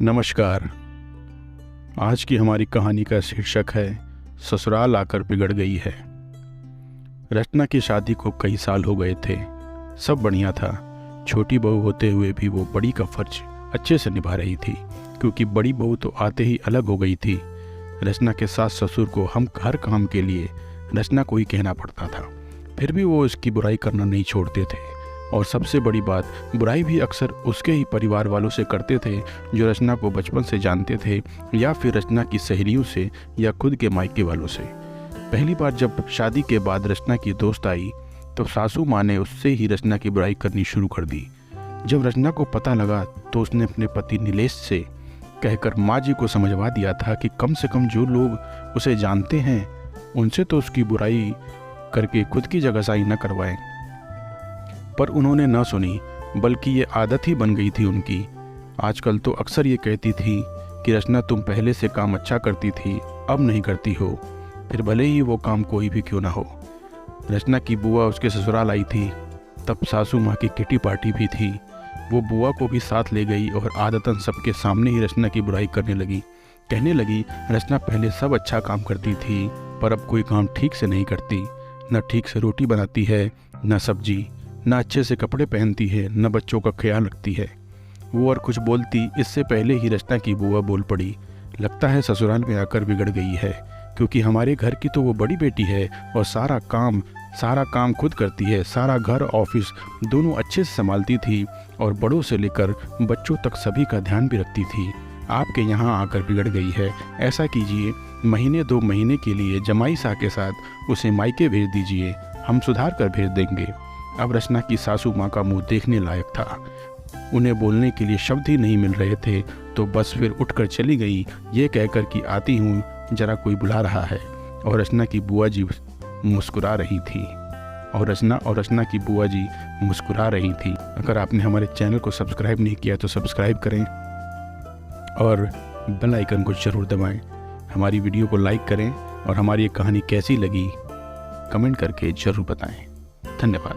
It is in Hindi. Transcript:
नमस्कार। आज की हमारी कहानी का शीर्षक है ससुराल आकर बिगड़ गई है। रचना की शादी को कई साल हो गए थे। सब बढ़िया था। छोटी बहू होते हुए भी वो बड़ी का फर्ज अच्छे से निभा रही थी, क्योंकि बड़ी बहू तो आते ही अलग हो गई थी। रचना के सास ससुर को हम हर काम के लिए रचना को ही कहना पड़ता था, फिर भी वो उसकी बुराई करना नहीं छोड़ते थे। और सबसे बड़ी बात, बुराई भी अक्सर उसके ही परिवार वालों से करते थे, जो रचना को बचपन से जानते थे, या फिर रचना की सहेलियों से, या खुद के मायके वालों से। पहली बार जब शादी के बाद रचना की दोस्त आई, तो सासू माँ ने उससे ही रचना की बुराई करनी शुरू कर दी। जब रचना को पता लगा तो उसने अपने पति नीलेश से कहकर माँ जी को समझवा दिया था कि कम से कम जो लोग उसे जानते हैं उनसे तो उसकी बुराई करके खुद की जगहसाई न करवाएं। पर उन्होंने न सुनी, बल्कि ये आदत ही बन गई थी उनकी। आजकल तो अक्सर ये कहती थी कि रचना, तुम पहले से काम अच्छा करती थी, अब नहीं करती हो, फिर भले ही वो काम कोई भी क्यों ना हो। रचना की बुआ उसके ससुराल आई थी, तब सासू माँ की किटी पार्टी भी थी। वो बुआ को भी साथ ले गई और आदतन सबके सामने ही रचना की बुराई करने लगी। कहने लगी, रचना पहले सब अच्छा काम करती थी, पर अब कोई काम ठीक से नहीं करती। न ठीक से रोटी बनाती है, न सब्जी, न अच्छे से कपड़े पहनती है, न बच्चों का ख्याल रखती है। वो और कुछ बोलती इससे पहले ही रचना की बुआ बोल पड़ी, लगता है ससुराल में आकर बिगड़ गई है, क्योंकि हमारे घर की तो वो बड़ी बेटी है और सारा काम खुद करती है। सारा घर ऑफिस दोनों अच्छे से संभालती थी और बड़ों से लेकर बच्चों तक सभी का ध्यान भी रखती थी। आपके यहाँ आकर बिगड़ गई है। ऐसा कीजिए, महीने 2 महीने के लिए जमाई साह के साथ उसे मायके भेज दीजिए, हम सुधार कर भेज देंगे। अब रचना की सासू माँ का मुंह देखने लायक था। उन्हें बोलने के लिए शब्द ही नहीं मिल रहे थे, तो बस फिर उठकर चली गई, ये कहकर कि आती हूँ, जरा कोई बुला रहा है। और रचना की बुआ जी मुस्कुरा रही थी। अगर आपने हमारे चैनल को सब्सक्राइब नहीं किया तो सब्सक्राइब करें और बेल आइकन को जरूर दबाएं। हमारी वीडियो को लाइक करें और हमारी ये कहानी कैसी लगी कमेंट करके जरूर बताएं। धन्यवाद।